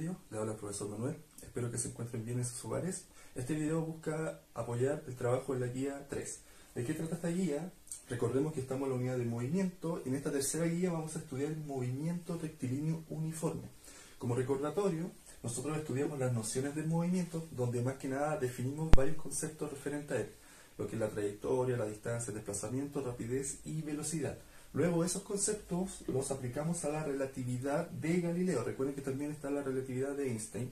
Le habla el profesor Manuel, espero que se encuentren bien en sus hogares. Este video busca apoyar el trabajo en la guía 3. ¿De qué trata esta guía? Recordemos que estamos en la unidad de movimiento. En esta tercera guía vamos a estudiar el movimiento rectilíneo uniforme. Como recordatorio, nosotros estudiamos las nociones del movimiento, donde más que nada definimos varios conceptos referentes a él, lo que es la trayectoria, la distancia, el desplazamiento, rapidez y velocidad. Luego esos conceptos los aplicamos a la relatividad de Galileo. Recuerden que también está la relatividad de Einstein,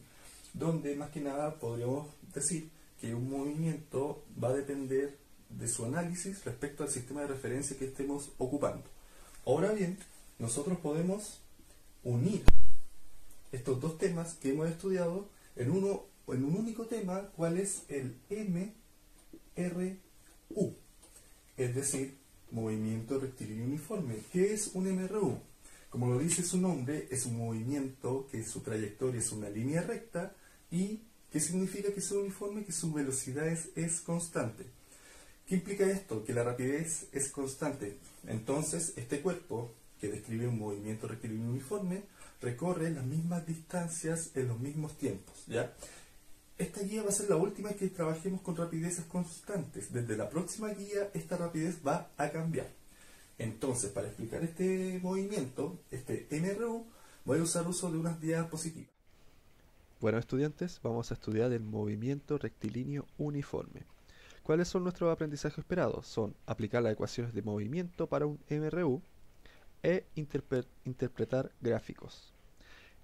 donde más que nada podríamos decir que un movimiento va a depender de su análisis respecto al sistema de referencia que estemos ocupando. Ahora bien, nosotros podemos unir estos dos temas que hemos estudiado en un único tema, cuál es el MRU, es decir, movimiento rectilíneo uniforme. ¿Qué es un MRU? Como lo dice su nombre, es un movimiento que su trayectoria es una línea recta. ¿Y qué significa que sea uniforme? Que su velocidad es constante. ¿Qué implica esto? Que la rapidez es constante. Entonces, este cuerpo que describe un movimiento rectilíneo uniforme recorre las mismas distancias en los mismos tiempos, ¿ya? Esta guía va a ser la última que trabajemos con rapideces constantes. Desde la próxima guía, esta rapidez va a cambiar. Entonces, para explicar este movimiento, este MRU, voy a usar uso de unas diapositivas. Bueno, estudiantes, vamos a estudiar el movimiento rectilíneo uniforme. ¿Cuáles son nuestros aprendizajes esperados? Son aplicar las ecuaciones de movimiento para un MRU e interpretar gráficos.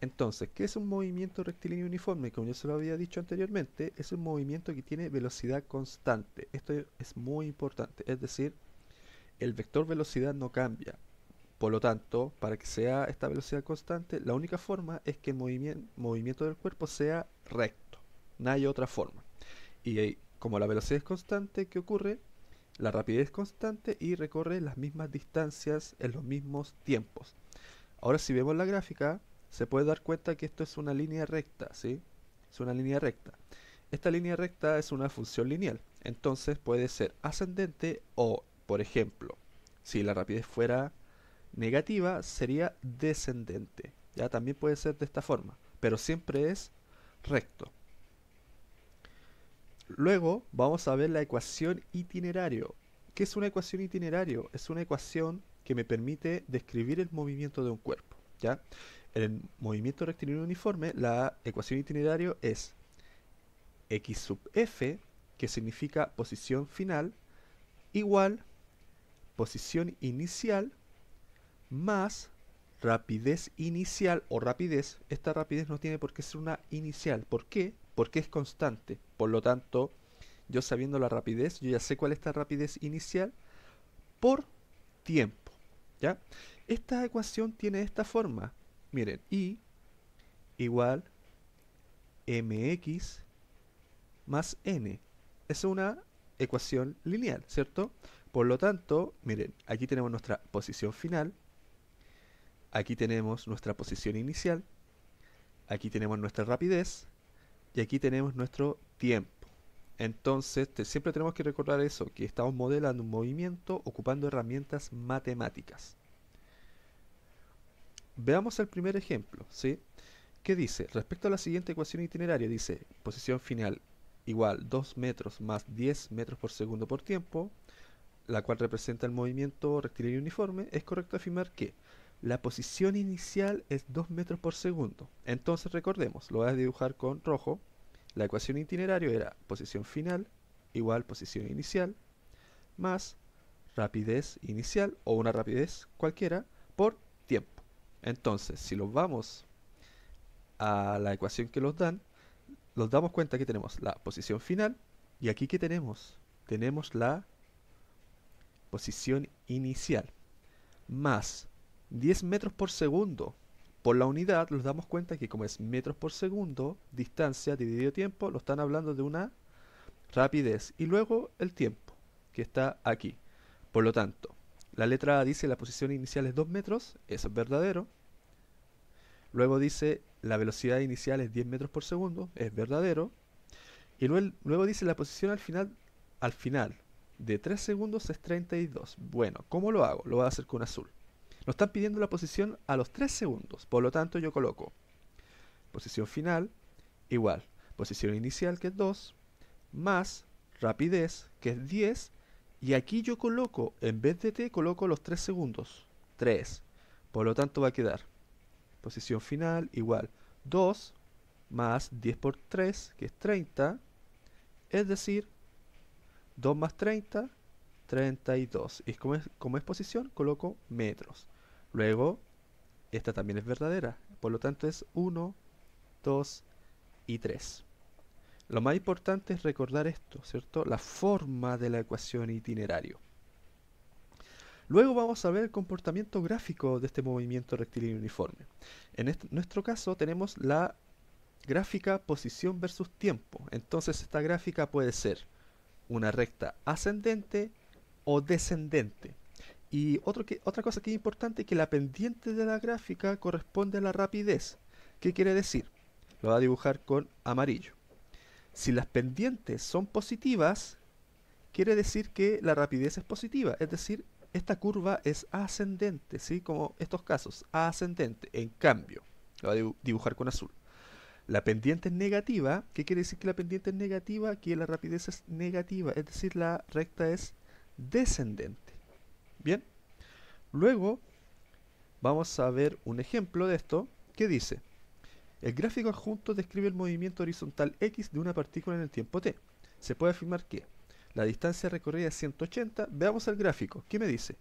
Entonces, ¿qué es un movimiento rectilíneo uniforme? Como yo se lo había dicho anteriormente, es un movimiento que tiene velocidad constante. Esto es muy importante, es decir, el vector velocidad no cambia. Por lo tanto, para que sea esta velocidad constante, la única forma es que el movimiento del cuerpo sea recto. No hay otra forma. Y como la velocidad es constante, ¿qué ocurre? La rapidez es constante y recorre las mismas distancias en los mismos tiempos. Ahora, si vemos la gráfica, se puede dar cuenta que esto es una línea recta, ¿sí? Es una línea recta. Esta línea recta es una función lineal. Entonces puede ser ascendente o, por ejemplo, si la rapidez fuera negativa, sería descendente. Ya también puede ser de esta forma, pero siempre es recto. Luego vamos a ver la ecuación itinerario. ¿Qué es una ecuación itinerario? Es una ecuación que me permite describir el movimiento de un cuerpo, ¿ya? En el movimiento rectilíneo uniforme, la ecuación itinerario es x sub f, que significa posición final, igual posición inicial más rapidez inicial o rapidez. Esta rapidez no tiene por qué ser una inicial. ¿Por qué? Porque es constante. Por lo tanto, yo sabiendo la rapidez, yo ya sé cuál es esta rapidez inicial por tiempo, ¿ya? Esta ecuación tiene esta forma. Miren, I igual mx más n. Es una ecuación lineal, ¿cierto? Por lo tanto, miren, aquí tenemos nuestra posición final, aquí tenemos nuestra posición inicial, aquí tenemos nuestra rapidez y aquí tenemos nuestro tiempo. Entonces, siempre tenemos que recordar eso, que estamos modelando un movimiento ocupando herramientas matemáticas. Veamos el primer ejemplo, ¿sí? ¿Qué dice? Respecto a la siguiente ecuación itineraria, dice posición final igual 2 metros más 10 metros por segundo por tiempo, la cual representa el movimiento rectilíneo uniforme. Es correcto afirmar que la posición inicial es 2 metros por segundo. Entonces recordemos, lo voy a dibujar con rojo. La ecuación itinerario era posición final igual posición inicial más rapidez inicial o una rapidez cualquiera por tiempo. Entonces, si los vamos a la ecuación que nos damos cuenta que tenemos la posición final y aquí que tenemos la posición inicial más 10 metros por segundo. Por la unidad nos damos cuenta que como es metros por segundo, distancia dividido tiempo, lo están hablando de una rapidez. Y luego el tiempo, que está aquí. Por lo tanto, la letra A dice la posición inicial es 2 metros, eso es verdadero. Luego dice la velocidad inicial es 10 metros por segundo, es verdadero. Y luego dice la posición al final de 3 segundos es 32. Bueno, ¿cómo lo hago? Lo voy a hacer con azul. Nos están pidiendo la posición a los 3 segundos, por lo tanto yo coloco posición final, igual, posición inicial, que es 2, más rapidez, que es 10, y aquí yo coloco, en vez de t, coloco los 3 segundos, 3. Por lo tanto va a quedar posición final igual 2 más 10 por 3, que es 30, es decir, 2 más 30, 32. Y como es posición, coloco metros. Luego, esta también es verdadera, por lo tanto es 1, 2 y 3. Lo más importante es recordar esto, ¿cierto? La forma de la ecuación itinerario. Luego vamos a ver el comportamiento gráfico de este movimiento rectilíneo uniforme. En nuestro caso tenemos la gráfica posición versus tiempo. Entonces esta gráfica puede ser una recta ascendente o descendente. Y otra cosa que es importante es que la pendiente de la gráfica corresponde a la rapidez. ¿Qué quiere decir? Lo voy a dibujar con amarillo. Si las pendientes son positivas, quiere decir que la rapidez es positiva, es decir, esta curva es ascendente, ¿sí? Como estos casos, ascendente. En cambio, lo voy a dibujar con azul. La pendiente es negativa. ¿Qué quiere decir que la pendiente es negativa? Que la rapidez es negativa, es decir, la recta es descendente. Bien, luego vamos a ver un ejemplo de esto que dice: el gráfico adjunto describe el movimiento horizontal x de una partícula en el tiempo t. Se puede afirmar que la distancia recorrida es 180. Veamos el gráfico. ¿Qué me dice?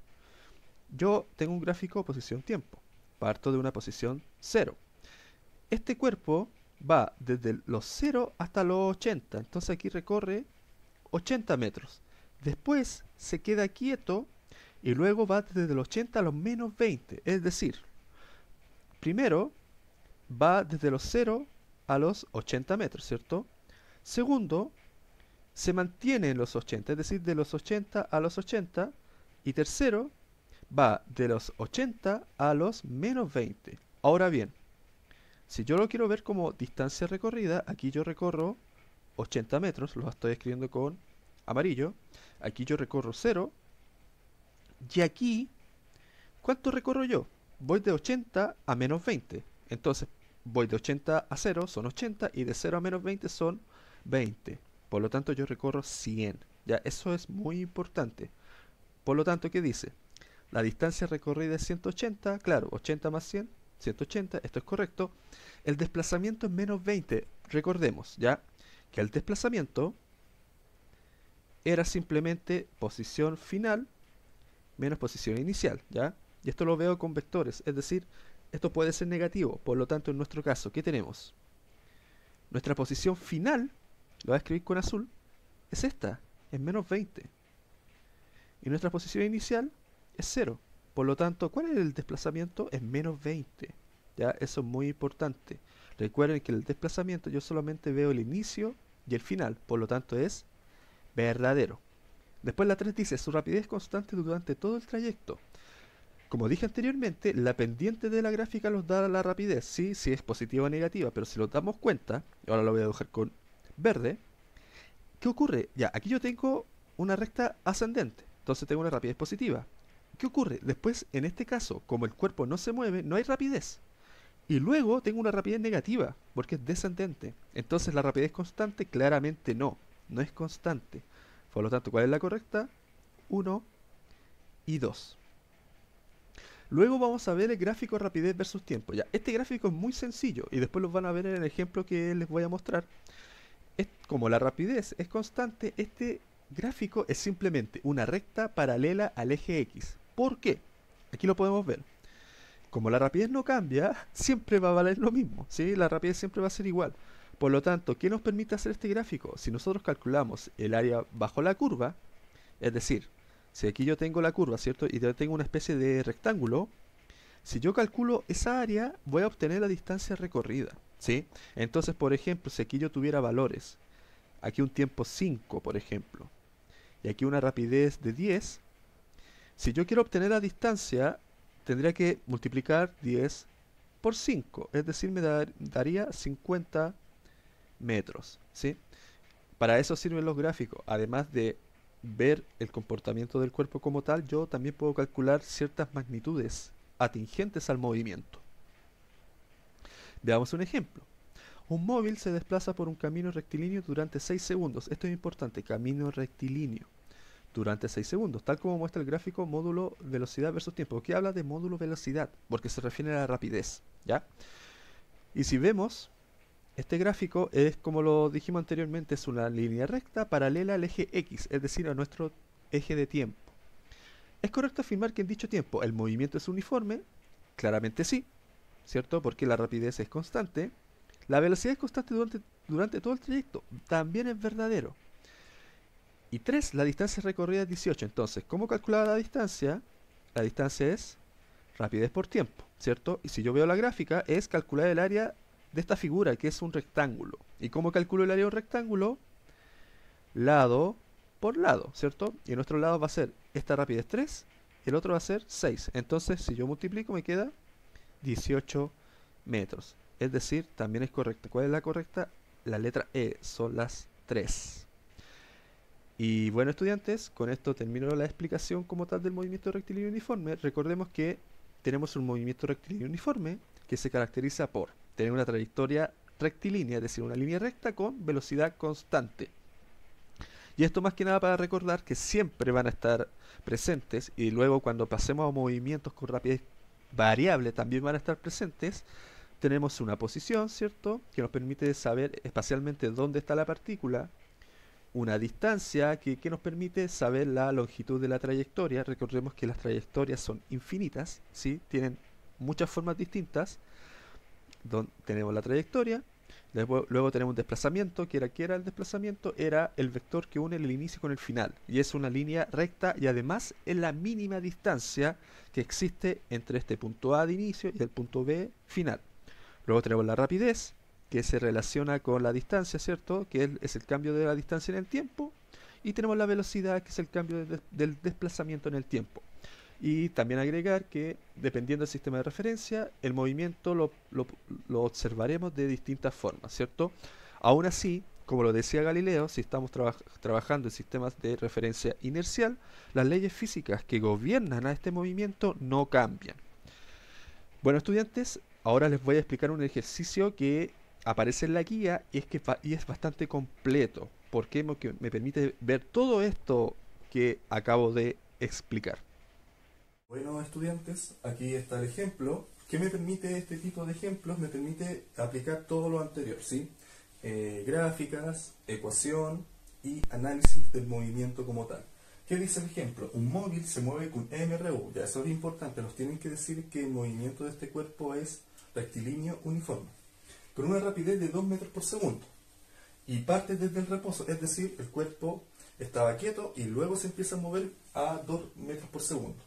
Yo tengo un gráfico posición-tiempo. Parto de una posición 0. Este cuerpo va desde los 0 hasta los 80. Entonces aquí recorre 80 metros. Después se queda quieto y luego va desde los 80 a los menos 20. Es decir, primero va desde los 0 a los 80 metros, ¿cierto? Segundo, se mantiene en los 80, es decir, de los 80 a los 80. Y tercero, va de los 80 a los menos 20. Ahora bien, si yo lo quiero ver como distancia recorrida, aquí yo recorro 80 metros, lo estoy escribiendo con amarillo. Aquí yo recorro 0. Y aquí, ¿cuánto recorro yo? Voy de 80 a menos 20. Entonces, voy de 80 a 0, son 80, y de 0 a menos 20 son 20. Por lo tanto, yo recorro 100. Ya, eso es muy importante. Por lo tanto, ¿qué dice? La distancia recorrida es 180, claro, 80 más 100, 180, esto es correcto. El desplazamiento es menos 20. Recordemos, ya, que el desplazamiento era simplemente posición final menos posición inicial, ¿ya? Y esto lo veo con vectores, es decir, esto puede ser negativo. Por lo tanto, en nuestro caso, ¿qué tenemos? Nuestra posición final, lo voy a escribir con azul, es esta, es menos 20. Y nuestra posición inicial es 0. Por lo tanto, ¿cuál es el desplazamiento? Es menos 20. ¿Ya? Eso es muy importante. Recuerden que el desplazamiento yo solamente veo el inicio y el final. Por lo tanto, es verdadero. Después la 3 dice: su rapidez es constante durante todo el trayecto. Como dije anteriormente, la pendiente de la gráfica nos da la rapidez, ¿sí? Si es positiva o negativa, pero si nos damos cuenta, ahora lo voy a dibujar con verde, ¿qué ocurre? Ya, aquí yo tengo una recta ascendente, entonces tengo una rapidez positiva. ¿Qué ocurre? Después, en este caso, como el cuerpo no se mueve, no hay rapidez. Y luego tengo una rapidez negativa, porque es descendente. Entonces la rapidez constante claramente no es constante. Por lo tanto, ¿cuál es la correcta? 1 y 2. Luego vamos a ver el gráfico rapidez versus tiempo. Ya, este gráfico es muy sencillo y después lo van a ver en el ejemplo que les voy a mostrar. Como la rapidez es constante, este gráfico es simplemente una recta paralela al eje X. ¿Por qué? Aquí lo podemos ver. Como la rapidez no cambia, siempre va a valer lo mismo, ¿sí? La rapidez siempre va a ser igual. Por lo tanto, ¿qué nos permite hacer este gráfico? Si nosotros calculamos el área bajo la curva, es decir, si aquí yo tengo la curva, ¿cierto? Y yo tengo una especie de rectángulo, si yo calculo esa área, voy a obtener la distancia recorrida, ¿sí? Entonces, por ejemplo, si aquí yo tuviera valores, aquí un tiempo 5, por ejemplo, y aquí una rapidez de 10, si yo quiero obtener la distancia, tendría que multiplicar 10 por 5, es decir, me daría 50 metros, ¿sí? Para eso sirven los gráficos. Además de ver el comportamiento del cuerpo como tal, yo también puedo calcular ciertas magnitudes atingentes al movimiento. Veamos un ejemplo. Un móvil se desplaza por un camino rectilíneo durante 6 segundos. Esto es importante, camino rectilíneo durante 6 segundos, tal como muestra el gráfico módulo velocidad versus tiempo. ¿Qué habla de módulo velocidad? Porque se refiere a la rapidez, ¿ya? Y si vemos, este gráfico es, como lo dijimos anteriormente, es una línea recta paralela al eje X, es decir, a nuestro eje de tiempo. ¿Es correcto afirmar que en dicho tiempo el movimiento es uniforme? Claramente sí, ¿cierto? Porque la rapidez es constante. La velocidad es constante durante todo el trayecto. También es verdadero. Y 3, la distancia recorrida es 18. Entonces, ¿cómo calcular la distancia? La distancia es rapidez por tiempo, ¿cierto? Y si yo veo la gráfica, es calcular el área de esta figura, que es un rectángulo. ¿Y cómo calculo el área de un rectángulo? Lado por lado, ¿cierto? Y en nuestro lado va a ser esta rapidez 3, el otro va a ser 6. Entonces, si yo multiplico, me queda 18 metros. Es decir, también es correcta. ¿Cuál es la correcta? La letra E, son las 3. Y bueno, estudiantes, con esto termino la explicación como tal del movimiento rectilíneo uniforme. Recordemos que tenemos un movimiento rectilíneo uniforme que se caracteriza por tener una trayectoria rectilínea, es decir, una línea recta con velocidad constante. Y esto más que nada para recordar que siempre van a estar presentes, y luego cuando pasemos a movimientos con rapidez variable también van a estar presentes. Tenemos una posición, ¿cierto?, que nos permite saber espacialmente dónde está la partícula. Una distancia que nos permite saber la longitud de la trayectoria. Recordemos que las trayectorias son infinitas, ¿sí? Tienen muchas formas distintas. Tenemos la trayectoria, luego tenemos un desplazamiento, ¿qué era el desplazamiento? Era el vector que une el inicio con el final, y es una línea recta, y además es la mínima distancia que existe entre este punto A de inicio y el punto B final. Luego tenemos la rapidez, que se relaciona con la distancia, ¿cierto? Que es el cambio de la distancia en el tiempo. Y tenemos la velocidad, que es el cambio del desplazamiento en el tiempo. Y también agregar que, dependiendo del sistema de referencia, el movimiento lo observaremos de distintas formas, ¿cierto? Aún así, como lo decía Galileo, si estamos trabajando en sistemas de referencia inercial, las leyes físicas que gobiernan a este movimiento no cambian. Bueno, estudiantes, ahora les voy a explicar un ejercicio que aparece en la guía, y es bastante completo, porque me permite ver todo esto que acabo de explicar. Bueno, estudiantes, aquí está el ejemplo. ¿Qué me permite este tipo de ejemplos? Me permite aplicar todo lo anterior, ¿sí? Gráficas, ecuación y análisis del movimiento como tal. ¿Qué dice el ejemplo? Un móvil se mueve con MRU. Ya, eso es importante. Nos tienen que decir que el movimiento de este cuerpo es rectilíneo uniforme, con una rapidez de 2 metros por segundo. Y parte desde el reposo, es decir, el cuerpo estaba quieto y luego se empieza a mover a 2 metros por segundo.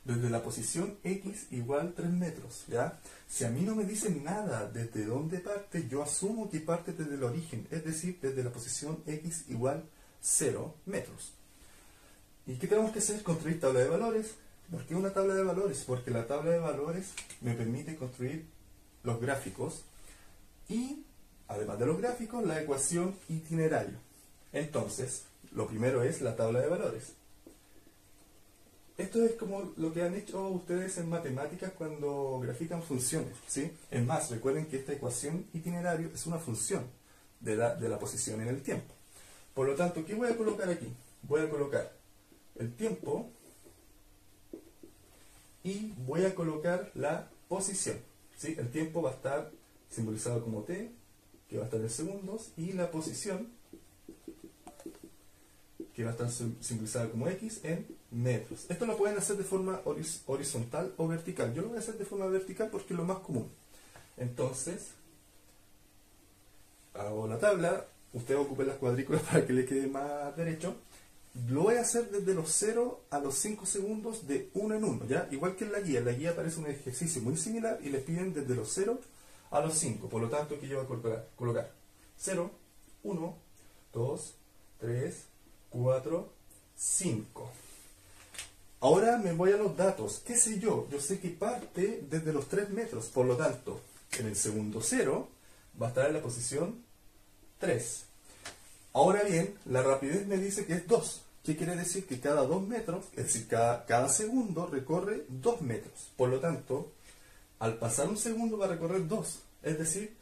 Desde la posición X igual 3 metros, ¿ya? Si a mí no me dicen nada desde dónde parte, yo asumo que parte desde el origen, es decir, desde la posición X igual 0 metros. ¿Y qué tenemos que hacer? Construir tabla de valores. ¿Por qué una tabla de valores? Porque la tabla de valores me permite construir los gráficos y, además de los gráficos, la ecuación itinerario. Entonces, lo primero es la tabla de valores. Esto es como lo que han hecho ustedes en matemáticas cuando grafican funciones, ¿sí? Es más, recuerden que esta ecuación itinerario es una función de la posición en el tiempo. Por lo tanto, ¿qué voy a colocar aquí? Voy a colocar el tiempo y voy a colocar la posición, ¿sí? El tiempo va a estar simbolizado como t, que va a estar en segundos, y la posición, que va a estar simbolizada como x, en metros. Esto lo pueden hacer de forma horizontal o vertical. Yo lo voy a hacer de forma vertical porque es lo más común. Entonces, hago la tabla, ustedes ocupen las cuadrículas para que le quede más derecho. Lo voy a hacer desde los 0 a los 5 segundos de uno en uno, ¿ya? Igual que en la guía aparece un ejercicio muy similar y les piden desde los 0 a los 5. Por lo tanto, aquí yo voy a colocar 0, 1, 2, 3, 4, 5. Ahora me voy a los datos. ¿Qué sé yo? Yo sé que parte desde los 3 metros. Por lo tanto, en el segundo 0 va a estar en la posición 3. Ahora bien, la rapidez me dice que es 2. ¿Qué quiere decir? Que cada 2 metros, es decir, cada segundo recorre 2 metros. Por lo tanto, al pasar un segundo va a recorrer 2. Es decir,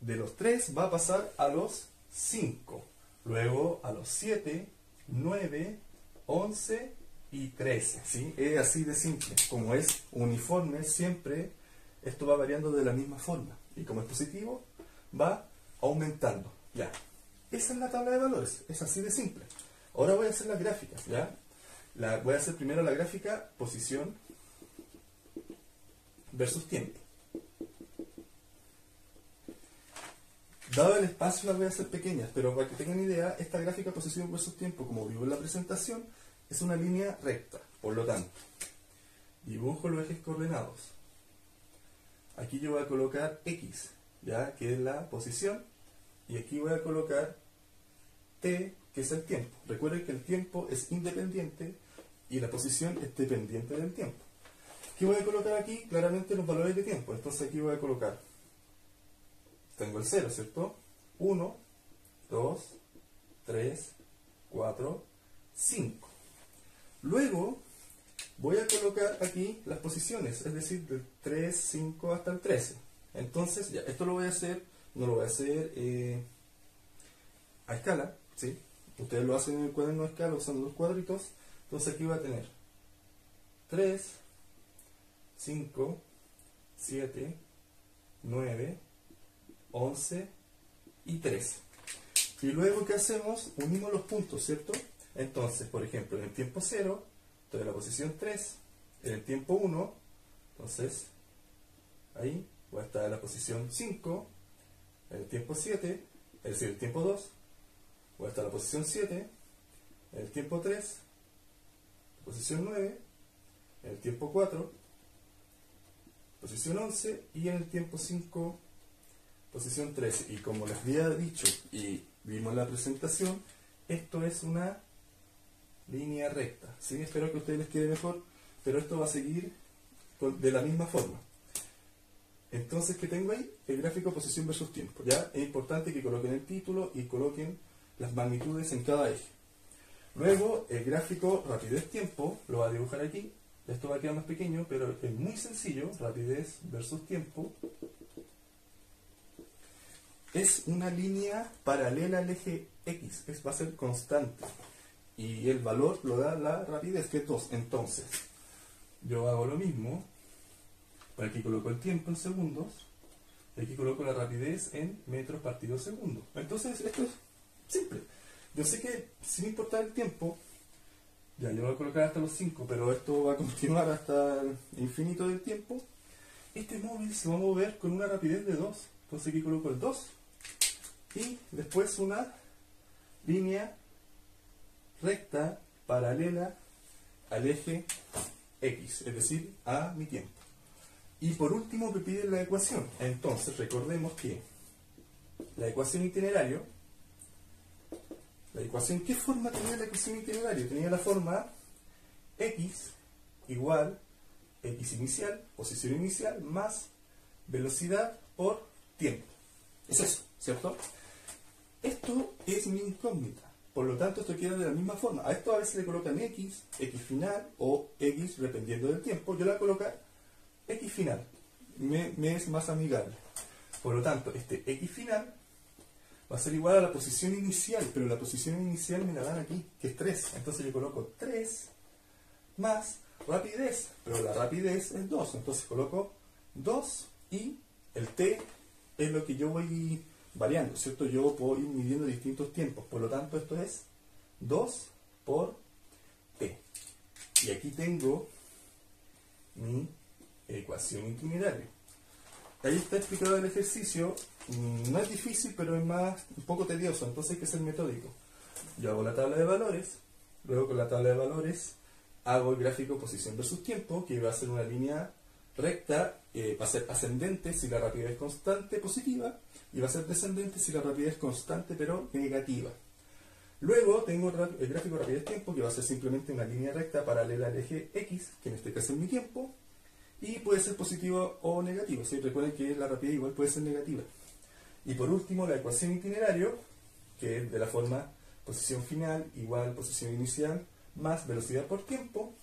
de los 3 va a pasar a los 5, luego a los 7, 9, 11 y 13, ¿sí? Es así de simple. Como es uniforme, siempre esto va variando de la misma forma. Y como es positivo, va aumentando. Ya. Esa es la tabla de valores. Es así de simple. Ahora voy a hacer las gráficas, ¿ya? Voy a hacer primero la gráfica posición versus tiempo. Dado el espacio las voy a hacer pequeñas, pero para que tengan idea, esta gráfica posición versus tiempo, como vivo en la presentación, es una línea recta. Por lo tanto, dibujo los ejes coordenados. Aquí yo voy a colocar X, ¿ya? Que es la posición, y aquí voy a colocar T, que es el tiempo. Recuerden que el tiempo es independiente y la posición es dependiente del tiempo. ¿Qué voy a colocar aquí? Claramente los valores de tiempo. Entonces aquí voy a colocar, tengo el 0, ¿cierto? 1, 2, 3, 4, 5. Luego voy a colocar aquí las posiciones, es decir, del 3, 5 hasta el 13. Entonces, ya, esto lo voy a hacer, no lo voy a hacer a escala, ¿sí? Ustedes lo hacen en el cuaderno a escala usando los cuadritos. Entonces aquí voy a tener 3, 5, 7, 9, 11 y 13. Y luego, ¿qué hacemos? Unimos los puntos, ¿cierto? Entonces, por ejemplo, en el tiempo 0, estoy en la posición 3. En el tiempo 1, entonces, ahí voy a estar en la posición 5. En el tiempo 7, es decir, el tiempo 2, voy a estar en la posición 7. En el tiempo 3, posición 9. En el tiempo 4, posición 11. Y en el tiempo 5, posición 13. Y como les había dicho y vimos en la presentación, esto es una línea recta, ¿sí? Espero que a ustedes les quede mejor, pero esto va a seguir de la misma forma. Entonces, ¿qué tengo ahí? El gráfico posición versus tiempo. Ya es importante que coloquen el título y coloquen las magnitudes en cada eje. Luego, el gráfico rapidez-tiempo lo va a dibujar aquí. Esto va a quedar más pequeño, pero es muy sencillo. Rapidez versus tiempo. Es una línea paralela al eje X. Va a ser constante. Y el valor lo da la rapidez, que es 2. Entonces, yo hago lo mismo. Por aquí coloco el tiempo en segundos. Y aquí coloco la rapidez en metros partido segundo. Entonces, esto es simple. Yo sé que, sin importar el tiempo, ya yo voy a colocar hasta los 5, pero esto va a continuar hasta el infinito del tiempo. Este móvil se va a mover con una rapidez de 2. Entonces aquí coloco el 2. Y después una línea recta paralela al eje X, es decir, a mi tiempo. Y por último me piden la ecuación. Entonces recordemos que la ecuación itinerario, ¿qué forma tenía la ecuación itinerario? Tenía la forma X igual X inicial, posición inicial, más velocidad por tiempo. Es eso, ¿cierto? Esto es mi incógnita. Por lo tanto, esto queda de la misma forma. A esto a veces le colocan X, X final o X dependiendo del tiempo. Yo le voy a colocar X final. Me es más amigable. Por lo tanto, este X final va a ser igual a la posición inicial, pero la posición inicial me la dan aquí, que es 3. Entonces yo coloco 3 más rapidez, pero la rapidez es 2. Entonces coloco 2 y el T es lo que yo voy variando, ¿cierto? Yo puedo ir midiendo distintos tiempos. Por lo tanto, esto es 2 por T. Y aquí tengo mi ecuación itinerario. Ahí está explicado el ejercicio. No es difícil, pero es un poco tedioso, entonces hay que ser metódico. Yo hago la tabla de valores, luego con la tabla de valores hago el gráfico posición versus tiempo, que va a ser una línea recta, va a ser ascendente si la rapidez es constante positiva, y va a ser descendente si la rapidez es constante pero negativa. Luego tengo el gráfico rapidez-tiempo, que va a ser simplemente una línea recta paralela al eje X, que en este caso es mi tiempo, y puede ser positivo o negativo. ¿Sí? Recuerden que la rapidez igual puede ser negativa. Y por último, la ecuación itinerario, que es de la forma posición final igual posición inicial más velocidad por tiempo.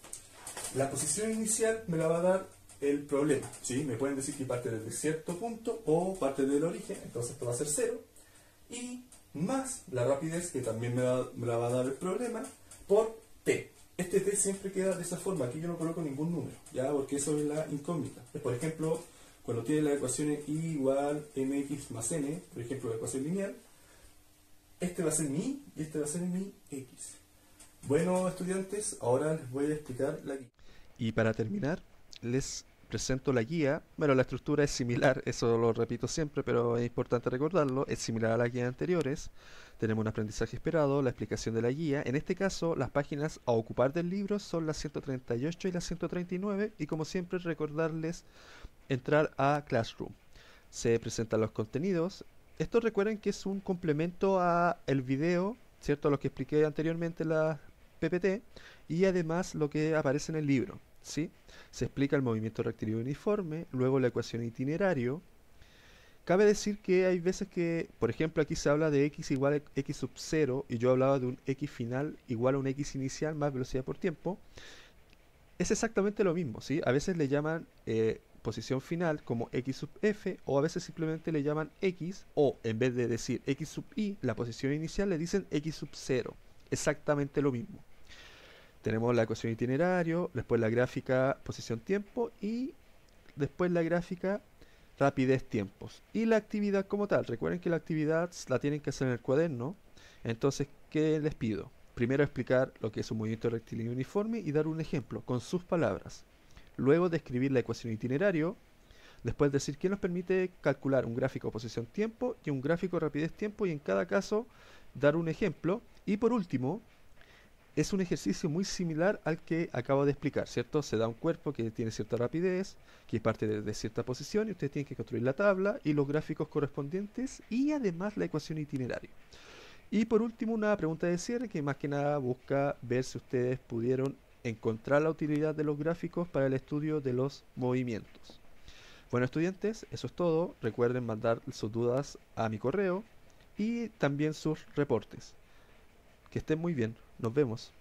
La posición inicial me la va a dar el problema, ¿sí? Me pueden decir que parte desde cierto punto o parte del origen, entonces esto va a ser 0. Y más la rapidez, que también me la va a dar el problema, por t. Este t siempre queda de esa forma, aquí yo no coloco ningún número, ¿ya? Porque eso es la incógnita. Por ejemplo, cuando tiene las ecuaciones y igual mx más n, por ejemplo la ecuación lineal, este va a ser mi y este va a ser mi x. Bueno, estudiantes, ahora les voy a explicar la guía. Y para terminar, les presento la guía. Bueno, la estructura es similar, eso lo repito siempre, pero es importante recordarlo, es similar a las guías anteriores. Tenemos un aprendizaje esperado, la explicación de la guía. En este caso, las páginas a ocupar del libro son las 138 y las 139, y como siempre recordarles entrar a Classroom. Se presentan los contenidos. Esto recuerden que es un complemento a el video, ¿cierto? Lo que expliqué anteriormente en la PPT, y además lo que aparece en el libro, ¿sí? Se explica el movimiento rectilíneo uniforme, luego la ecuación itinerario. Cabe decir que hay veces que, por ejemplo, aquí se habla de x igual a x sub 0 y yo hablaba de un x final igual a un x inicial más velocidad por tiempo. Es exactamente lo mismo, ¿sí? A veces le llaman posición final como x sub f, o a veces simplemente le llaman x, o en vez de decir x sub i, la posición inicial, le dicen x sub 0. Exactamente lo mismo. Tenemos la ecuación itinerario, después la gráfica posición tiempo y después la gráfica rapidez tiempos. Y la actividad como tal, recuerden que la actividad la tienen que hacer en el cuaderno. Entonces, ¿qué les pido? Primero explicar lo que es un movimiento rectilíneo uniforme y dar un ejemplo con sus palabras. Luego describir la ecuación itinerario. Después decir qué nos permite calcular un gráfico posición tiempo y un gráfico rapidez tiempo, y en cada caso dar un ejemplo. Y por último, es un ejercicio muy similar al que acabo de explicar, ¿cierto? Se da un cuerpo que tiene cierta rapidez, que parte de cierta posición, y ustedes tienen que construir la tabla y los gráficos correspondientes y además la ecuación itinerario. Y por último, una pregunta de cierre que más que nada busca ver si ustedes pudieron encontrar la utilidad de los gráficos para el estudio de los movimientos. Bueno, estudiantes, eso es todo. Recuerden mandar sus dudas a mi correo y también sus reportes. Que estén muy bien. Nos vemos.